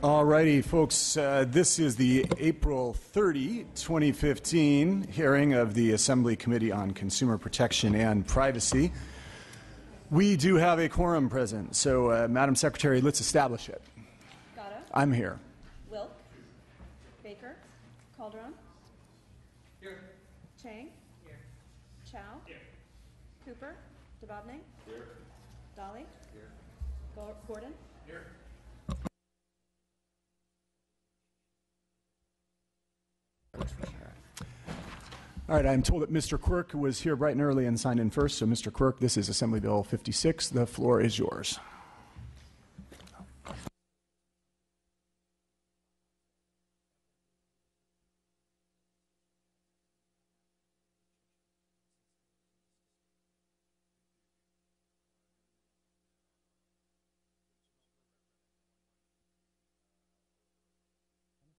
All righty, folks. This is the April 30, 2015 hearing of the Assembly Committee on Consumer Protection and Privacy. We do have a quorum present, so Madam Secretary, let's establish it. Gatto. I'm here. Wilk. Baker. Calderon. Here. Chang. Here. Chow. Here. Cooper. Dababneh. Here. Dolly. Here. Gordon. Here. All right, I'm told that Mr. Quirk was here bright and early and signed in first. So, Mr. Quirk, this is Assembly Bill 56. The floor is yours.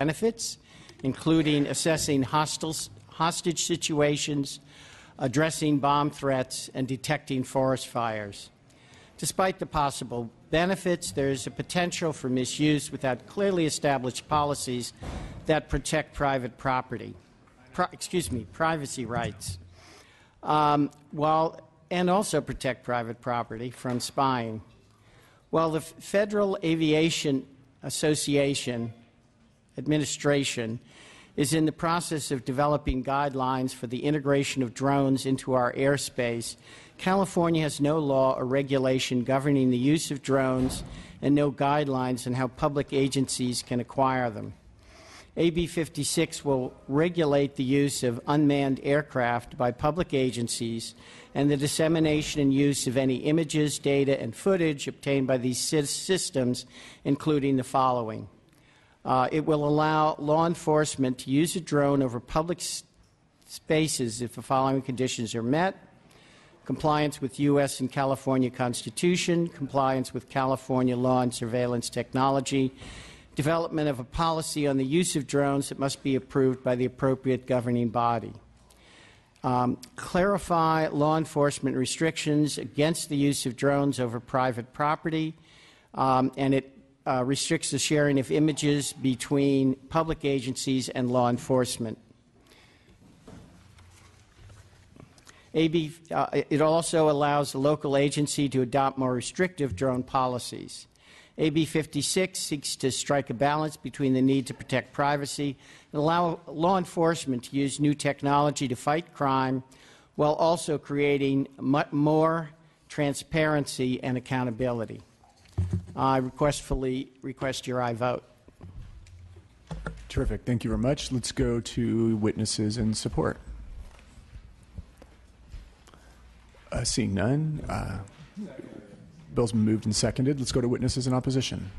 Benefits, including assessing hostage situations, addressing bomb threats, and detecting forest fires. Despite the possible benefits, there is a potential for misuse without clearly established policies that protect private property, privacy rights, and also protect private property from spying. While the Federal Aviation Administration is in the process of developing guidelines for the integration of drones into our airspace, California has no law or regulation governing the use of drones and no guidelines on how public agencies can acquire them. AB 56 will regulate the use of unmanned aircraft by public agencies and the dissemination and use of any images, data, and footage obtained by these systems, including the following. It will allow law enforcement to use a drone over public spaces if the following conditions are met: compliance with U.S. and California Constitution, compliance with California law and surveillance technology, development of a policy on the use of drones that must be approved by the appropriate governing body. Clarify law enforcement restrictions against the use of drones over private property, and it restricts the sharing of images between public agencies and law enforcement. It also allows the local agency to adopt more restrictive drone policies. AB 56 seeks to strike a balance between the need to protect privacy and allow law enforcement to use new technology to fight crime while also creating more transparency and accountability. I respectfully request your aye vote. Terrific. Thank you very much. Let's go to witnesses in support. Seeing none, bill's been moved and seconded. Let's go to witnesses in opposition.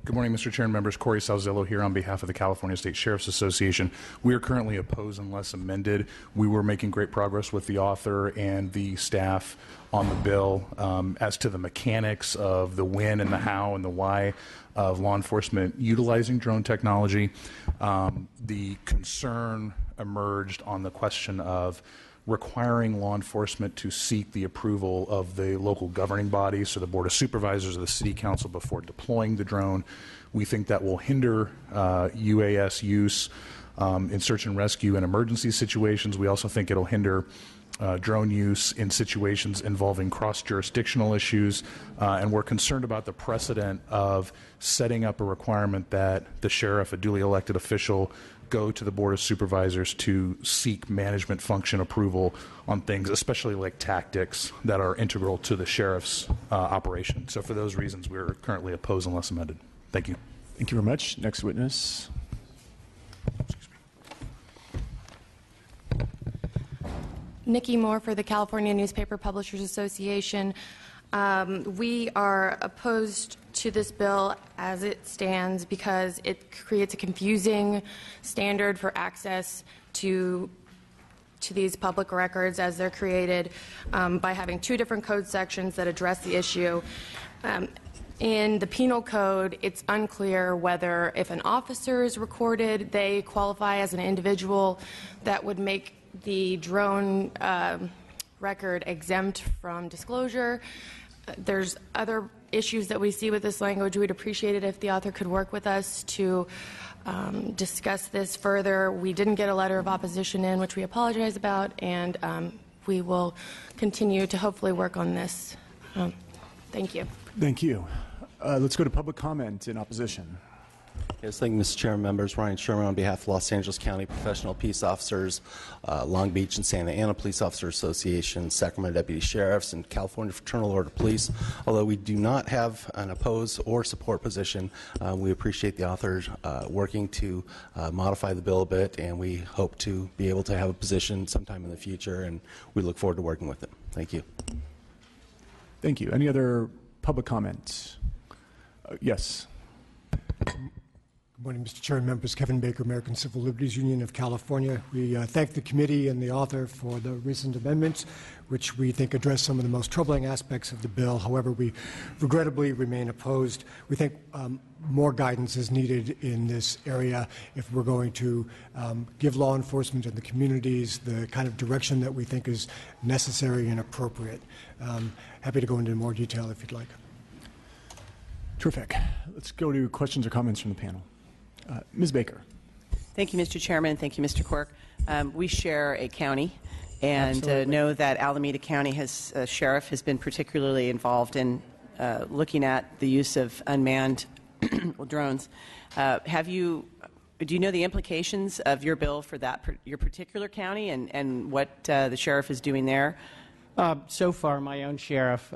Good morning, Mr. Chair and members. Corey Salzillo here on behalf of the California State Sheriff's Association. We are currently opposed unless amended. We were making great progress with the author and the staff on the bill as to the mechanics of the when and the how and the why of law enforcement utilizing drone technology. The concern emerged on the question of requiring law enforcement to seek the approval of the local governing body, so the Board of Supervisors or the City Council, before deploying the drone. We think that will hinder UAS use in search and rescue and emergency situations. We also think it'll hinder drone use in situations involving cross-jurisdictional issues, and we're concerned about the precedent of setting up a requirement that the sheriff, a duly elected official, go to the Board of Supervisors to seek management function approval on things, especially like tactics that are integral to the sheriff's operation. So for those reasons, we're currently opposed unless amended. Thank you. Thank you very much. Next witness. Nikki Moore for the California Newspaper Publishers Association. We are opposed to this bill as it stands because it creates a confusing standard for access to these public records as they're created by having two different code sections that address the issue. In the penal code, it's unclear whether if an officer is recorded, they qualify as an individual. That would make the drone record exempt from disclosure. There's other issues that we see with this language. We'd appreciate it if the author could work with us to discuss this further. We didn't get a letter of opposition in, which we apologize about, and we will continue to hopefully work on this. Thank you. Thank you. Let's go to public comment in opposition. Yes, thank you, Mr. Chairman, members. Ryan Sherman on behalf of Los Angeles County Professional Peace Officers, Long Beach and Santa Ana Police Officers Association, Sacramento Deputy Sheriffs, and California Fraternal Order of Police. Although we do not have an oppose or support position, we appreciate the authors working to modify the bill a bit, and we hope to be able to have a position sometime in the future, and we look forward to working with it. Thank you. Thank you. Any other public comments? Yes. Good morning, Mr. Chairman, members. Kevin Baker, American Civil Liberties Union of California. We thank the committee and the author for the recent amendments, which we think address some of the most troubling aspects of the bill. However, we regrettably remain opposed. We think more guidance is needed in this area if we're going to give law enforcement and the communities the kind of direction that we think is necessary and appropriate. Happy to go into more detail if you'd like. Terrific. Let's go to questions or comments from the panel. Ms. Baker. Thank you, Mr. Chairman. Thank you, Mr. Quirk. We share a county, and know that Alameda County sheriff has been particularly involved in looking at the use of unmanned drones. Do you know the implications of your bill for your particular county and what the sheriff is doing there? So far, my own sheriff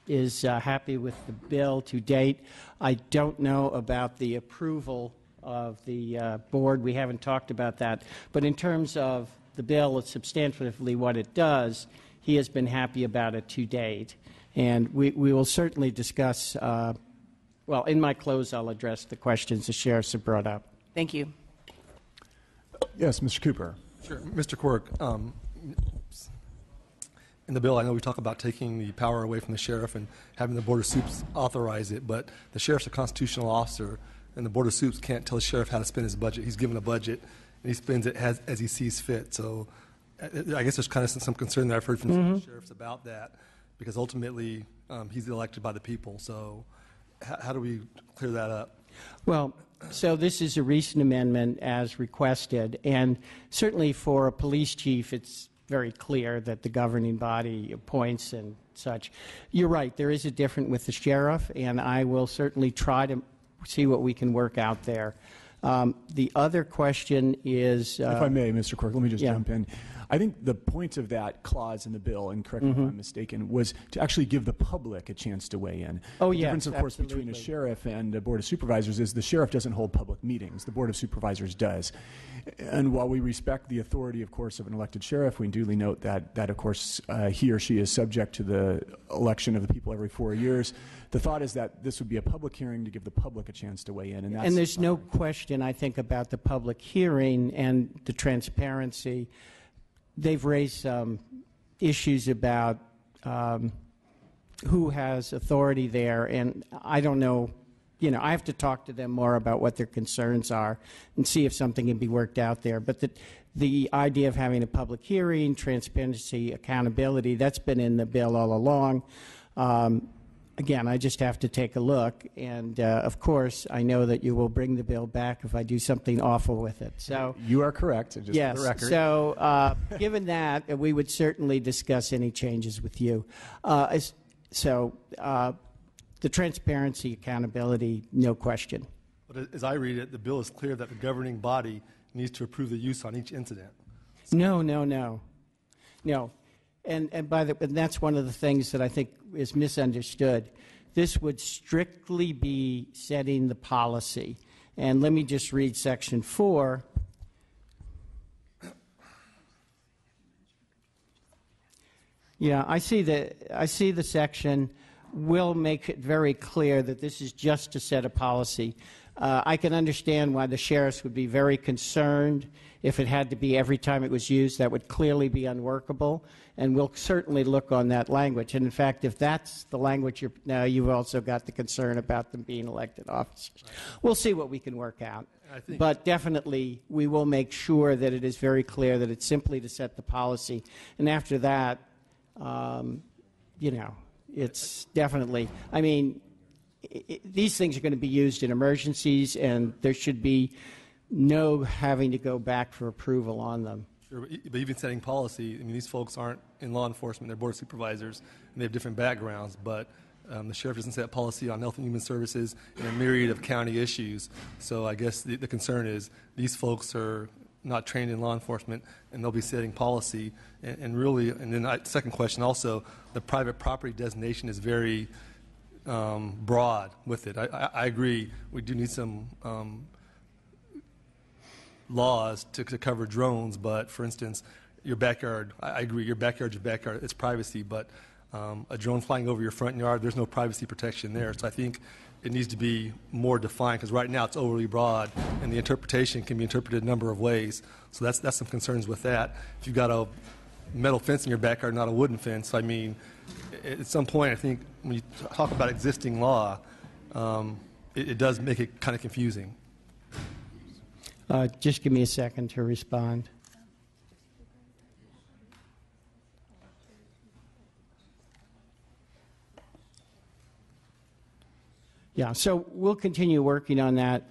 is happy with the bill to date. I don't know about the approval of the board. We haven't talked about that. But in terms of the bill, it's substantively what it does. He has been happy about it to date. And we will certainly discuss, well, in my close, I'll address the questions the sheriffs have brought up. Thank you. Yes, Mr. Cooper. Sure. Mr. Quirk, in the bill, I know we talk about taking the power away from the sheriff and having the Board of Soups authorize it, but the sheriff's a constitutional officer, and the Board of Soups can't tell the sheriff how to spend his budget. He's given a budget, and he spends it as he sees fit. So I guess there's kind of some concern that I've heard from some sheriffs about that, because ultimately he's elected by the people. So how do we clear that up? Well, so this is a recent amendment as requested, and certainly for a police chief, it's very clear that the governing body appoints and such. You're right, there is a difference with the sheriff, and I will certainly try to see what we can work out there. The other question is... if I may, Mr. Quirk, let me just yeah. jump in. I think the point of that clause in the bill, and correct me if I'm mistaken, was to actually give the public a chance to weigh in. Oh, the yes, difference, of course, absolutely. between a sheriff and a board of supervisors is the sheriff doesn't hold public meetings. The board of supervisors does. And while we respect the authority, of course, of an elected sheriff, we duly note that of course, he or she is subject to the election of the people every 4 years. The thought is that this would be a public hearing to give the public a chance to weigh in. And there's no question, I think, about the public hearing and the transparency. They've raised some issues about who has authority there, and I don't know, I have to talk to them more about what their concerns are and see if something can be worked out there. But the idea of having a public hearing, transparency, accountability, that's been in the bill all along. Again, I just have to take a look, and of course, I know that you will bring the bill back if I do something awful with it. So you are correct, just yes, for the record. So given that, we would certainly discuss any changes with you. The transparency, accountability, no question. But as I read it, the bill is clear that the governing body needs to approve the use on each incident. No. And that's one of the things that I think is misunderstood. This would strictly be setting the policy. And let me just read Section 4. Yeah, I see the section. We'll make it very clear that this is just to set a policy. I can understand why the sheriffs would be very concerned if it had to be every time it was used. That would clearly be unworkable, and we'll certainly look on that language. And in fact, if that's the language now you've also got the concern about them being elected officers. We'll see what we can work out. But definitely, we will make sure that it is very clear that it's simply to set the policy. And after that, you know, it's definitely, I mean, these things are going to be used in emergencies, and there should be no having to go back for approval on them. Sure, but even setting policy, I mean, these folks aren't in law enforcement, they're board of supervisors, and they have different backgrounds, but the sheriff doesn't set policy on health and human services and a myriad of county issues. So I guess the concern is these folks are not trained in law enforcement, and they'll be setting policy. And really, and then second question also, the private property designation is very broad with it. I agree. We do need some laws to cover drones, but for instance, your backyard, I agree, your backyard's your backyard, it's privacy, but a drone flying over your front yard, there's no privacy protection there. So I think it needs to be more defined, because right now it's overly broad, and the interpretation can be interpreted a number of ways. So that's some concerns with that. If you've got a metal fence in your backyard, not a wooden fence, I mean, at some point, I think when you talk about existing law, it does make it kind of confusing. Just give me a second to respond. Yeah, so we'll continue working on that.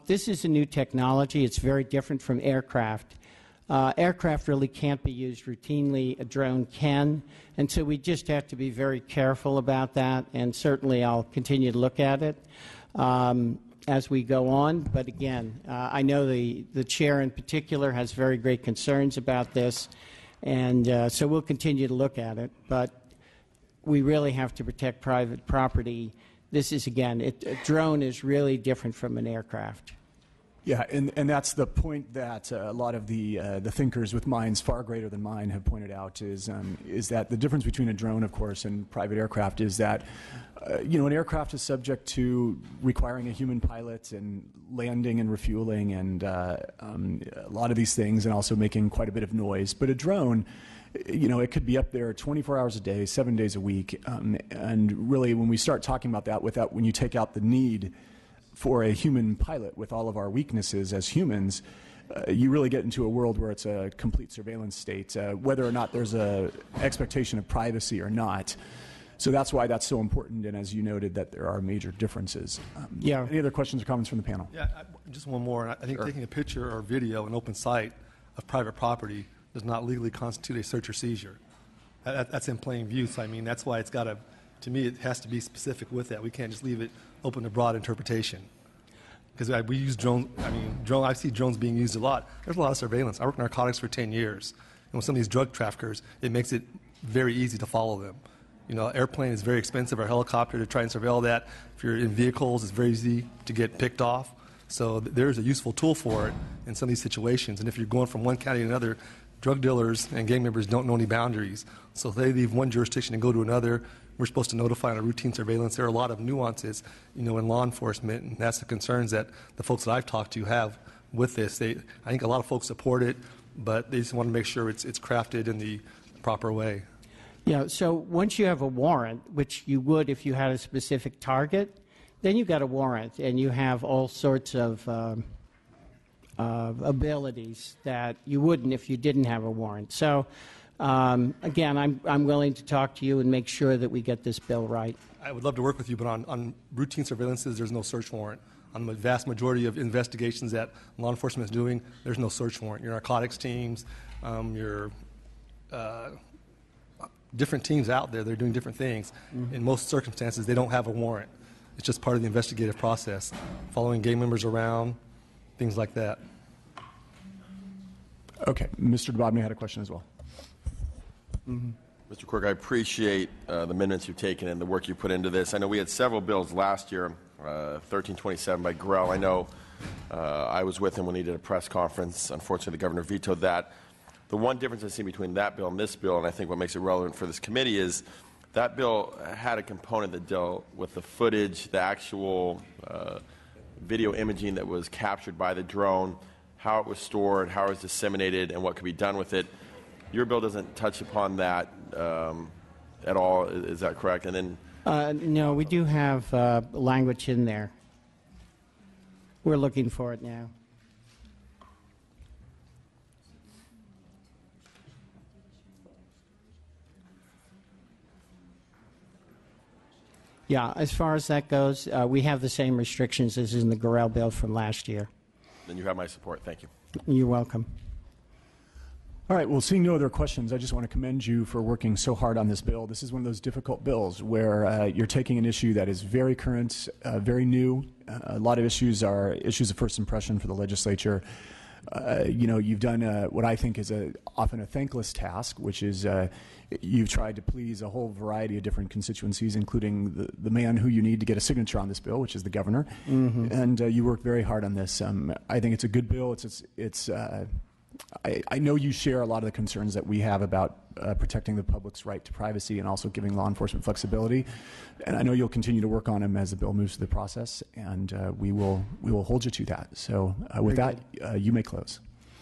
This is a new technology. It's very different from aircraft. Aircraft really can't be used routinely. A drone can, and so we just have to be very careful about that, and certainly I'll continue to look at it as we go on. But again, I know the chair in particular has very great concerns about this, and so we'll continue to look at it. But we really have to protect private property. This is, again, a drone is really different from an aircraft. Yeah, and that's the point that a lot of the thinkers with minds far greater than mine have pointed out is that the difference between a drone, of course, and private aircraft is that you know, an aircraft is subject to requiring a human pilot and landing and refueling and a lot of these things, and also making quite a bit of noise. But a drone, you know, it could be up there 24 hours a day, 7 days a week, and really, when we start talking about that, when you take out the need for a human pilot with all of our weaknesses as humans, you really get into a world where it's a complete surveillance state, whether or not there's an expectation of privacy or not. So that's why that's so important, and as you noted, that there are major differences. Yeah. Any other questions or comments from the panel? Yeah, just one more. I think taking a picture or video in open sight of private property does not legally constitute a search or seizure. That's in plain view, so I mean, that's why it's got to, to me, it has to be specific with that. We can't just leave it open to broad interpretation. Because we use drones, I mean, I see drones being used a lot. There's a lot of surveillance. I worked in narcotics for 10 years. And with some of these drug traffickers, it makes it very easy to follow them. You know, airplane is very expensive, or helicopter to try and surveil that. If you're in vehicles, it's very easy to get picked off. So there's a useful tool for it in some of these situations. And if you're going from one county to another, drug dealers and gang members don't know any boundaries. So if they leave one jurisdiction and go to another, we're supposed to notify on a routine surveillance. There are a lot of nuances, you know, in law enforcement, and that's the concerns that the folks that I've talked to have with this. I think a lot of folks support it, but they just want to make sure it's crafted in the proper way. Yeah, so once you have a warrant, which you would if you had a specific target, then you've got a warrant, and you have all sorts of abilities that you wouldn't if you didn't have a warrant. So, again, I'm willing to talk to you and make sure that we get this bill right. I would love to work with you, but on routine surveillances, there's no search warrant. On the vast majority of investigations that law enforcement is doing, there's no search warrant. Your narcotics teams, your different teams out there, they're doing different things. Mm-hmm. In most circumstances, they don't have a warrant. It's just part of the investigative process, following gang members around, things like that. Okay, Mr. DeBobney had a question as well. Mm-hmm. Mr. Quirk, I appreciate the minutes you've taken and the work you put into this. I know we had several bills last year, 1327 by Grell. I know I was with him when he did a press conference. Unfortunately, the governor vetoed that. The one difference I see between that bill and this bill, and I think what makes it relevant for this committee, is that bill had a component that dealt with the footage, the actual video imaging that was captured by the drone, how it was stored, how it was disseminated, and what could be done with it. Your bill doesn't touch upon that at all. Is that correct? And then, no, we do have language in there. We're looking for it now. Yeah, as far as that goes, we have the same restrictions as in the Gorel bill from last year. then you have my support. Thank you. You're welcome. All right, well, seeing no other questions, I just want to commend you for working so hard on this bill. This is one of those difficult bills where you're taking an issue that is very current, very new. A lot of issues are issues of first impression for the legislature. You know, you've done what I think is often a thankless task, which is you've tried to please a whole variety of different constituencies, including the man who you need to get a signature on this bill, which is the governor. Mm-hmm. And you worked very hard on this. I think it's a good bill. I know you share a lot of the concerns that we have about protecting the public's right to privacy and also giving law enforcement flexibility. And I know you'll continue to work on them as the bill moves through the process, and we will hold you to that. So with that, you may close.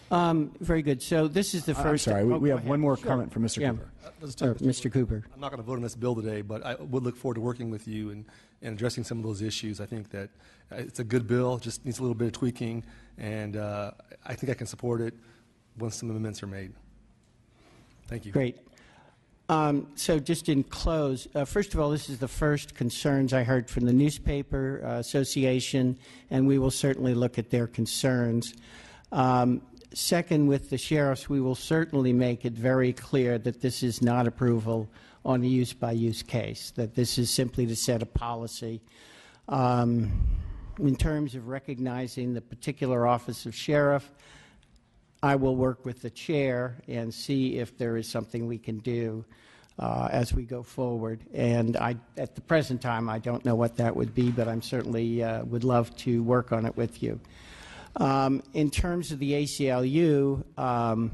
Very good. So this is the first. I'm sorry, we have one more comment from Mr. Cooper. Mr. Cooper. I'm not going to vote on this bill today, but I would look forward to working with you and addressing some of those issues. I think that it's a good bill, just needs a little bit of tweaking, and I think I can support it once some amendments are made. Thank you. Great. So just in close, first of all, this is the first concerns I heard from the Newspaper Association, and we will certainly look at their concerns. Second, with the sheriffs, we will certainly make it very clear that this is not approval on a use-by-use case, that this is simply to set a policy. In terms of recognizing the particular office of sheriff, I will work with the chair and see if there is something we can do as we go forward. And at the present time, I don't know what that would be, but I'm certainly would love to work on it with you. In terms of the ACLU,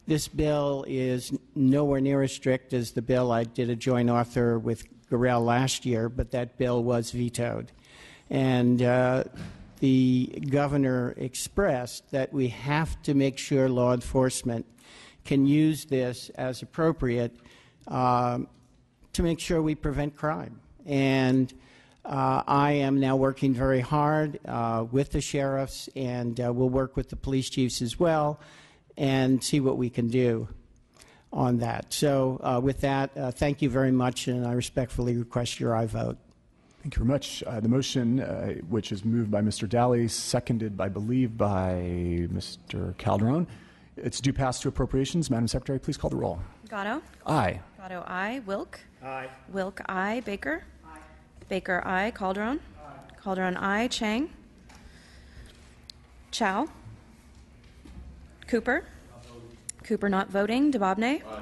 this bill is nowhere near as strict as the bill I did a joint author with Gorel last year, but that bill was vetoed. And the governor expressed that we have to make sure law enforcement can use this as appropriate to make sure we prevent crime. And I am now working very hard with the sheriffs, and we'll work with the police chiefs as well and see what we can do on that. So with that, thank you very much, and I respectfully request your aye vote. Thank you very much. The motion, which is moved by Mr. Daly, seconded, I believe, by Mr. Calderon. It's due pass to appropriations. Madam Secretary, please call the roll. Gatto. Aye. Gatto, aye. Wilk. Aye. Wilk, aye. Baker. Aye. Baker, aye. Calderon. Aye. Calderon, aye. Chang. Chow. Cooper. Cooper not voting. Dababneh. Aye.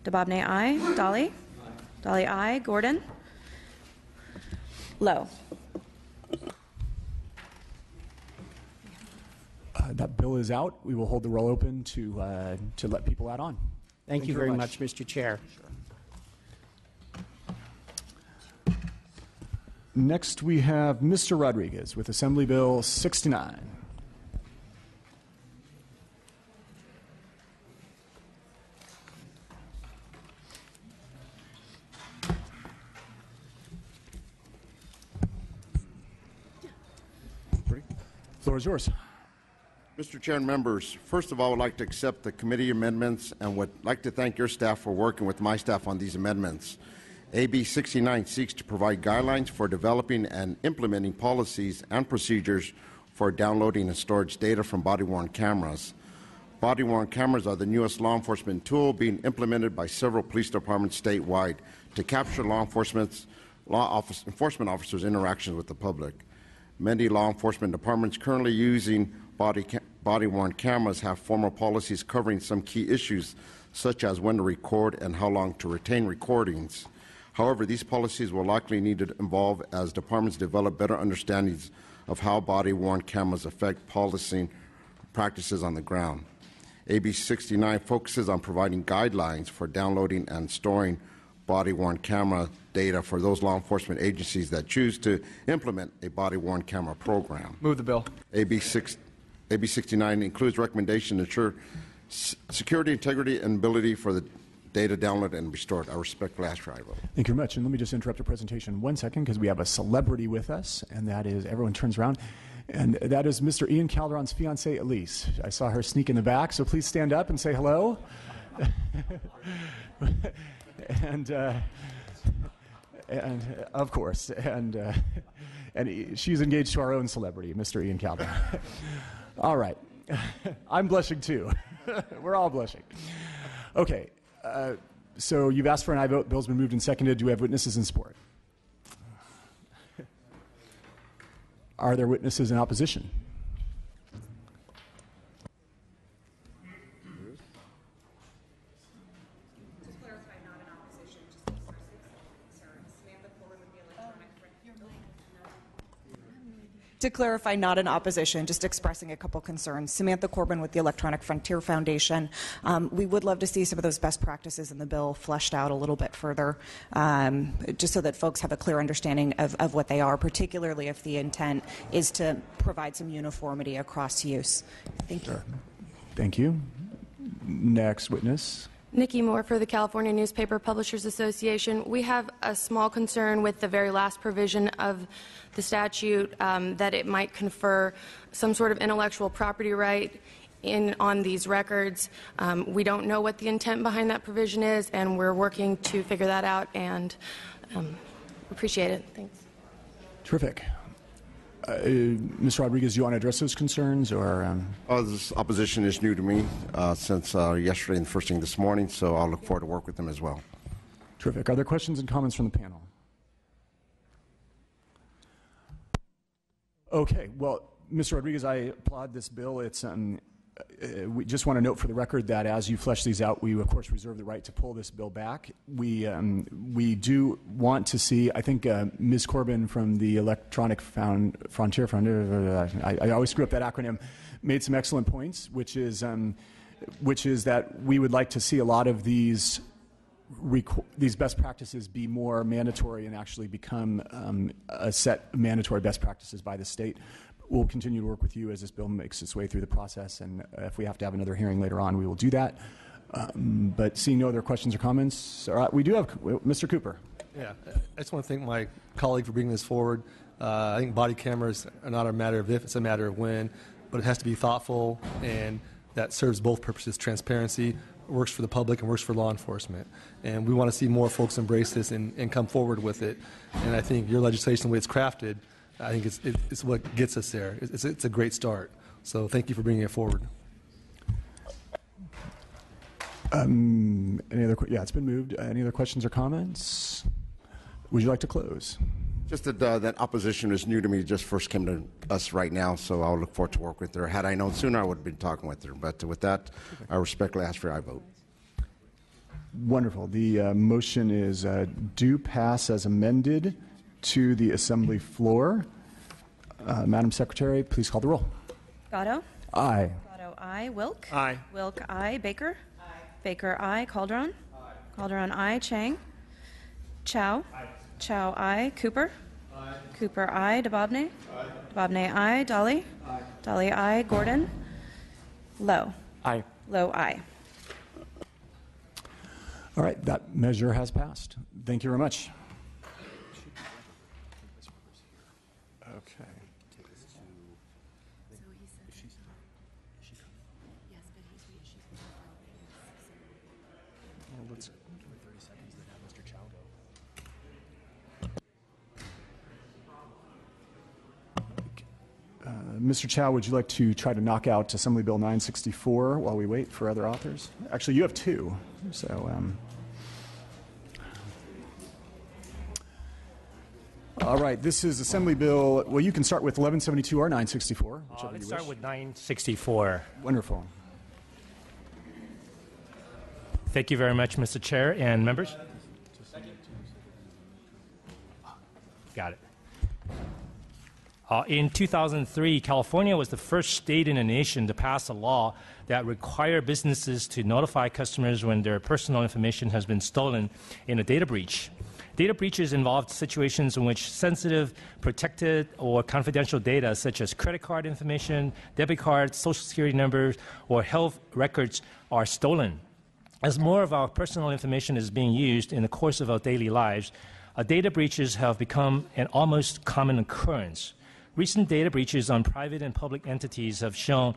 Dababneh, aye. Daly. Aye. Daly, aye. Gordon. Low. That bill is out. We will hold the roll open to let people add on. Thank you very much, Mr. Chair. Sure. Next, we have Mr. Rodriguez with Assembly Bill 69. The floor is yours. Mr. Chair and members, first of all, I would like to accept the committee amendments and would like to thank your staff for working with my staff on these amendments. AB 69 seeks to provide guidelines for developing and implementing policies and procedures for downloading and storage data from body-worn cameras. Body-worn cameras are the newest law enforcement tool being implemented by several police departments statewide to capture law enforcement officers' interactions with the public. Many law enforcement departments currently using body-worn cameras have formal policies covering some key issues, such as when to record and how long to retain recordings. However, these policies will likely need to evolve as departments develop better understandings of how body-worn cameras affect policing practices on the ground. AB 69 focuses on providing guidelines for downloading and storing body-worn camera data for those law enforcement agencies that choose to implement a body-worn camera program. Move the bill. AB 69 includes recommendation to ensure security, integrity, and ability for the data download and restored. I respectfully ask for a vote. Thank you very much. And let me just interrupt the presentation 1 second because we have a celebrity with us, and that is, everyone turns around, and that is Mr. Ian Calderon's fiancée, Elise. I saw her sneak in the back, so please stand up and say hello. and of course, and she's engaged to our own celebrity, Mr. Ian Calderon. All right. I'm blushing too. We're all blushing. Okay. So you've asked for an aye vote. Bill's been moved and seconded. Do we have witnesses in support? Are there witnesses in opposition? To clarify, not in opposition, just expressing a couple concerns. Samantha Corbin with the Electronic Frontier Foundation. We would love to see some of those best practices in the bill fleshed out a little bit further, just so that folks have a clear understanding of what they are, particularly if the intent is to provide some uniformity across use. Thank you. Sure. Thank you. Next witness. Nikki Moore for the California Newspaper Publishers Association. We have a small concern with the very last provision of the statute, that it might confer some sort of intellectual property right on these records. We don't know what the intent behind that provision is, and we're working to figure that out, and appreciate it. Thanks. Terrific. Mr. Rodriguez, do you want to address those concerns, or? This opposition is new to me since yesterday and first thing this morning, so I'll look forward to work with them as well. Terrific. Are there questions and comments from the panel? Okay. Well, Mr. Rodriguez, I applaud this bill. It's we just want to note for the record that as you flesh these out, we of course reserve the right to pull this bill back. We do want to see. I think Ms. Corbin from the Electronic Frontier I always screw up that acronym. Made some excellent points, which is that we would like to see a lot of these best practices be more mandatory and actually become a set of mandatory best practices by the state. We'll continue to work with you as this bill makes its way through the process, and if we have to have another hearing later on, we will do that. But seeing no other questions or comments, all right, we do have Mr. Cooper. Yeah, I just want to thank my colleague for bringing this forward. I think body cameras are not a matter of if, it's a matter of when, but it has to be thoughtful, and that serves both purposes: transparency, works for the public, and works for law enforcement. And we want to see more folks embrace this and come forward with it. And I think your legislation, the way it's crafted, I think it's what gets us there. It's a great start. So thank you for bringing it forward. Any other? Yeah, it's been moved. Any other questions or comments? Would you like to close? Just that opposition is new to me. Just first came to us right now, so I'll look forward to work with her. Had I known sooner, I would have been talking with her. But with that, I respectfully ask for your aye vote. Wonderful. The motion is due pass as amended to the Assembly floor. Madam Secretary, please call the roll. Gatto? Aye. Gatto, aye. Wilk? Aye. Wilk, aye. Baker? Aye. Baker, aye. Calderon? Aye. Calderon, aye. Chang? Chow? Aye. Chow, aye. Cooper? Aye. Cooper, aye. DeBobne? Aye. DeBobne, aye. Dolly? Aye. Dolly, aye. Gordon? Lowe? Aye. Lowe, aye. All right, that measure has passed. Thank you very much. Okay. Let's do 30 seconds then have Mr. Chow go. Mr. Chow, would you like to try to knock out Assembly Bill 964 while we wait for other authors? Actually, you have two, so. All right, this is Assembly Bill. Well, you can start with 1172 or 964. Let's start with 964. Wonderful. Thank you very much, Mr. Chair and members. Got it. In 2003, California was the first state in the nation to pass a law that required businesses to notify customers when their personal information has been stolen in a data breach. Data breaches involved situations in which sensitive, protected, or confidential data such as credit card information, debit cards, social security numbers, or health records are stolen. As more of our personal information is being used in the course of our daily lives, data breaches have become an almost common occurrence. Recent data breaches on private and public entities have shown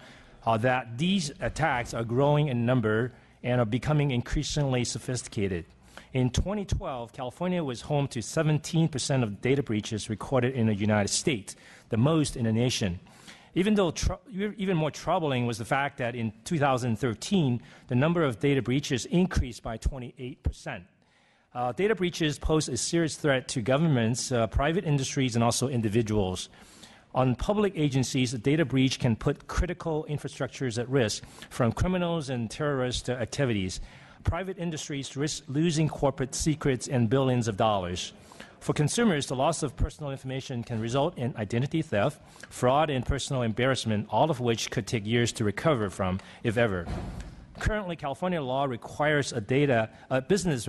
that these attacks are growing in number and are becoming increasingly sophisticated. In 2012, California was home to 17% of data breaches recorded in the United States, the most in the nation. Even more troubling was the fact that in 2013, the number of data breaches increased by 28%. Data breaches pose a serious threat to governments, private industries, and also individuals. On public agencies, a data breach can put critical infrastructures at risk, from criminals and terrorist activities. Private industries risk losing corporate secrets and billions of dollars. For consumers, the loss of personal information can result in identity theft, fraud, and personal embarrassment, all of which could take years to recover from, if ever. Currently, California law requires a business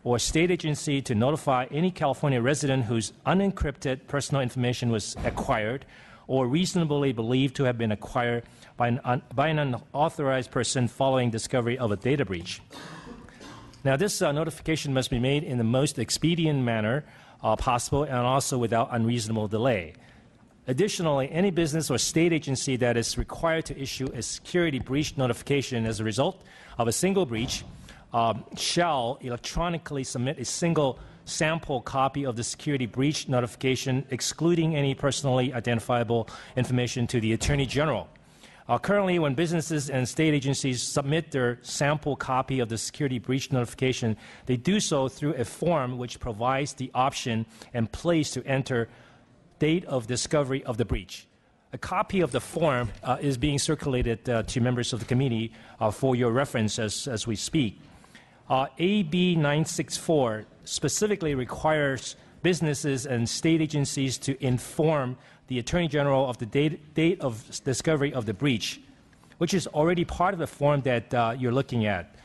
or state agency to notify any California resident whose unencrypted personal information was acquired or reasonably believed to have been acquired by an unauthorized person following discovery of a data breach. Now, this notification must be made in the most expedient manner possible and also without unreasonable delay. Additionally, any business or state agency that is required to issue a security breach notification as a result of a single breach shall electronically submit a single sample copy of the security breach notification, excluding any personally identifiable information, to the Attorney General. Currently, when businesses and state agencies submit their sample copy of the security breach notification, they do so through a form which provides the option and place to enter date of discovery of the breach. A copy of the form is being circulated to members of the committee for your reference as we speak. AB 964 specifically requires businesses and state agencies to inform the Attorney General of the date of discovery of the breach, which is already part of the form that you're looking at.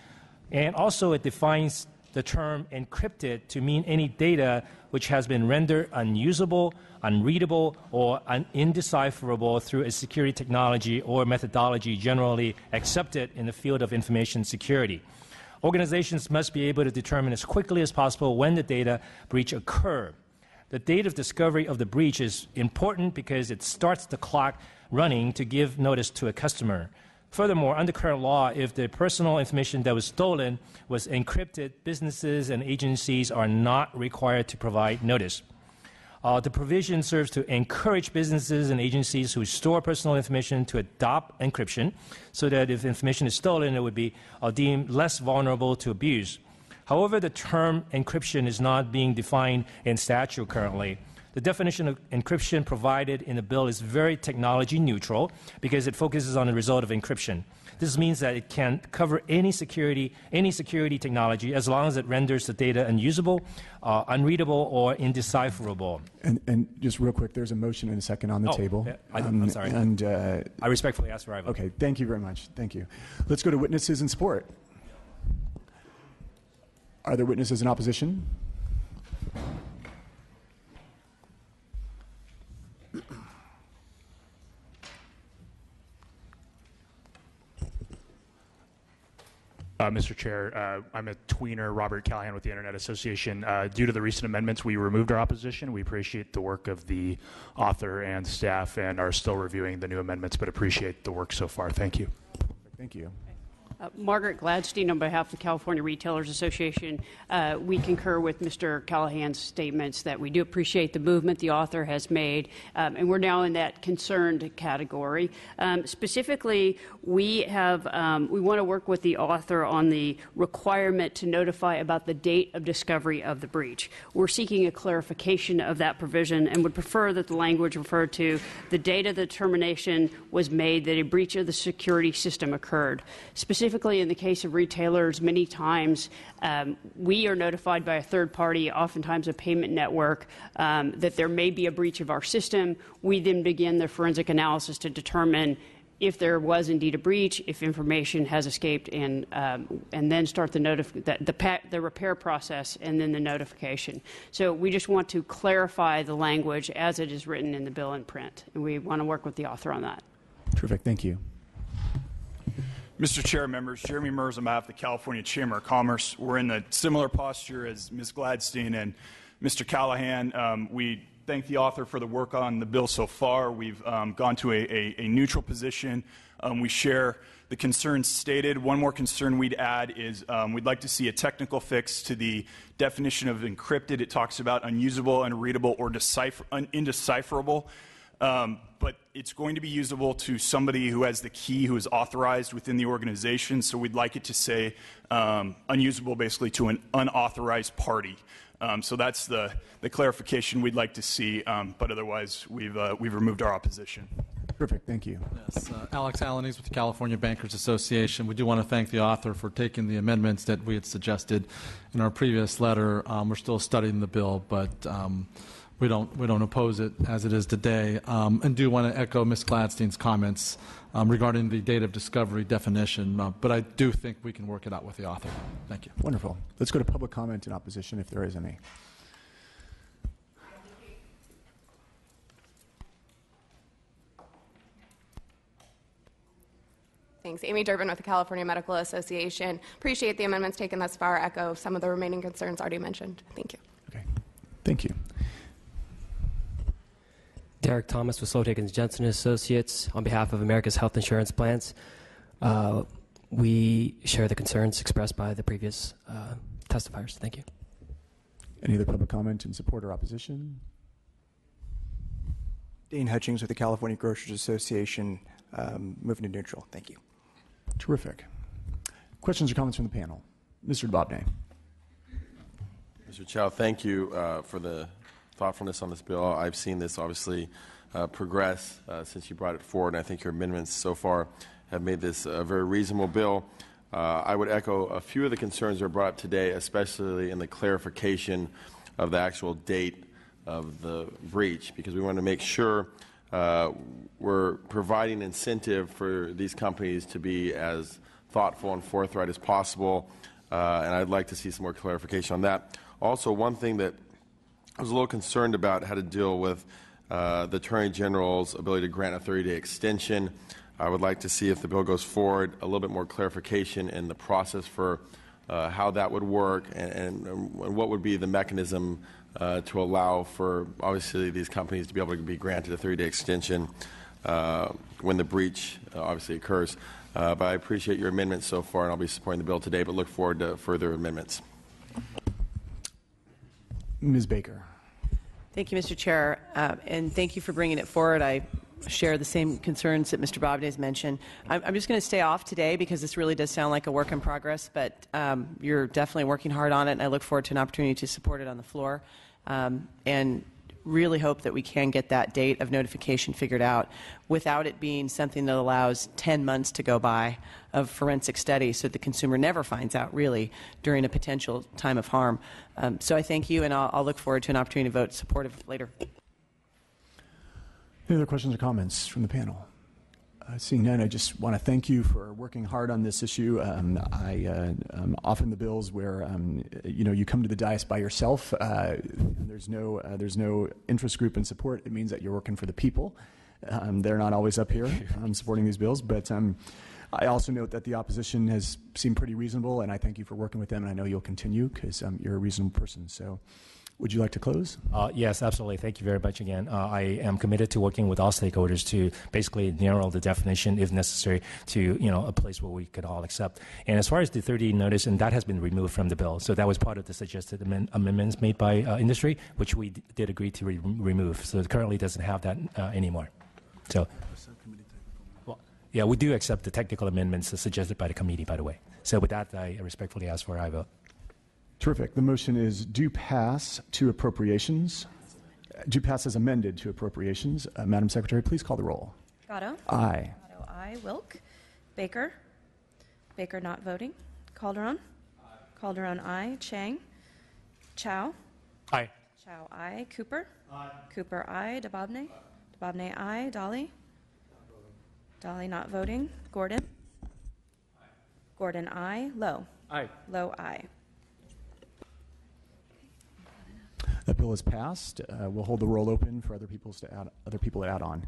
And also it defines the term encrypted to mean any data which has been rendered unusable, unreadable, or indecipherable through a security technology or methodology generally accepted in the field of information security. Organizations must be able to determine as quickly as possible when the data breach occurred. The date of discovery of the breach is important because it starts the clock running to give notice to a customer. Furthermore, under current law, if the personal information that was stolen was encrypted, businesses and agencies are not required to provide notice. The provision serves to encourage businesses and agencies who store personal information to adopt encryption so that if information is stolen, it would be deemed less vulnerable to abuse. However, the term encryption is not being defined in statute currently. The definition of encryption provided in the bill is very technology neutral because it focuses on the result of encryption. This means that it can cover any security technology as long as it renders the data unusable, unreadable, or indecipherable. And just real quick, there's a motion and a second on the table. I'm sorry. And I respectfully ask for a vote. Okay, thank you very much. Thank you. Let's go to witnesses in support. Are there witnesses in opposition? Mr. Chair, I'm a tweener, Robert Callahan with the Internet Association. Due to the recent amendments, we removed our opposition. We appreciate the work of the author and staff and are still reviewing the new amendments, but appreciate the work so far. Thank you. Thank you. Margaret Gladstein on behalf of the California Retailers Association. We concur with Mr. Callahan's statements that we do appreciate the movement the author has made, and we're now in that concerned category. Specifically, we want to work with the author on the requirement to notify about the date of discovery of the breach. We're seeking a clarification of that provision and would prefer that the language refer to the date of the determination was made that a breach of the security system occurred. Specifically, specifically in the case of retailers, many times we are notified by a third party, oftentimes a payment network, that there may be a breach of our system. We then begin the forensic analysis to determine if there was indeed a breach, if information has escaped, and then start the repair process and then the notification. So we just want to clarify the language as it is written in the bill in print, and we want to work with the author on that. Terrific. Thank you. Mr. Chair, members, Jeremy Mers on behalf of the California Chamber of Commerce. We're in a similar posture as Ms. Gladstein and Mr. Callahan. We thank the author for the work on the bill so far. We've gone to a neutral position. We share the concerns stated. One more concern we'd add is we'd like to see a technical fix to the definition of encrypted. It talks about unusable, unreadable, or indecipherable. But it's going to be usable to somebody who has the key, who is authorized within the organization. So we'd like it to say unusable basically to an unauthorized party. So that's the clarification we'd like to see, but otherwise we've removed our opposition. Perfect. Thank you. Yes, Alex Alanese with the California Bankers Association. We do want to thank the author for taking the amendments that we had suggested in our previous letter. We're still studying the bill, but we don't oppose it as it is today, and do want to echo Ms. Gladstein's comments regarding the date of discovery definition, but I do think we can work it out with the author. Thank you. Wonderful. Let's go to public comment in opposition if there is any. Thanks. Amy Durbin with the California Medical Association. Appreciate the amendments taken thus far. Echo some of the remaining concerns already mentioned. Thank you. Okay. Thank you. Derek Thomas with Slotek and Jensen Associates on behalf of America's Health Insurance Plans. We share the concerns expressed by the previous testifiers. Thank you. Any other public comment in support or opposition? Dean Hutchings with the California Grocers Association, moving to neutral. Thank you. Terrific. Questions or comments from the panel? Mr. Dababneh. Mr. Chow, thank you for the thoughtfulness on this bill. I've seen this obviously progress since you brought it forward, and I think your amendments so far have made this a very reasonable bill. I would echo a few of the concerns that were brought up today, especially in the clarification of the actual date of the breach, because we want to make sure we're providing incentive for these companies to be as thoughtful and forthright as possible, and I'd like to see some more clarification on that. Also, one thing that I was a little concerned about had to deal with the Attorney General's ability to grant a 30-day extension. I would like to see, if the bill goes forward, a little bit more clarification in the process for how that would work and what would be the mechanism to allow for, obviously, these companies to be able to be granted a 30-day extension when the breach obviously occurs. But I appreciate your amendments so far, and I'll be supporting the bill today, but look forward to further amendments. Ms. Baker. Thank you, Mr. Chair, and thank you for bringing it forward. I share the same concerns that Mr. Dababneh has mentioned. I'm just going to stay off today because this really does sound like a work in progress, but you're definitely working hard on it, and I look forward to an opportunity to support it on the floor, and really hope that we can get that date of notification figured out without it being something that allows 10 months to go by of forensic study so the consumer never finds out really during a potential time of harm. So I thank you, and I'll look forward to an opportunity to vote supportive later. Any other questions or comments from the panel? Seeing none, I just want to thank you for working hard on this issue. Often the bills where you come to the dais by yourself, there's no interest group and support. It means that you're working for the people. They're not always up here supporting these bills, but I also note that the opposition has seemed pretty reasonable, and I thank you for working with them, and I know you'll continue because you're a reasonable person. So. Would you like to close? Yes, absolutely. Thank you very much again. I am committed to working with all stakeholders to basically narrow the definition, if necessary, to a place where we could all accept. And as far as the 30 notice, and that has been removed from the bill. So that was part of the suggested amendments made by industry, which we did agree to remove. So it currently doesn't have that anymore. So, yeah, we do accept the technical amendments suggested by the committee, by the way. So with that, I respectfully ask for a vote. Terrific. The motion is do pass to appropriations. Do pass as amended to appropriations. Madam Secretary, please call the roll. Gatto. Aye. Gatto, aye. Wilk. Baker. Baker not voting. Calderon? Calderon, aye. Chang? Chow? Aye. Chow, aye. Cooper? Cooper, aye. DeBobne? DeBobne, aye. Dolly? Dolly not voting. Gordon? Gordon, aye. Lowe? Aye. Lowe, aye. That bill is passed. We'll hold the roll open for other people to add on.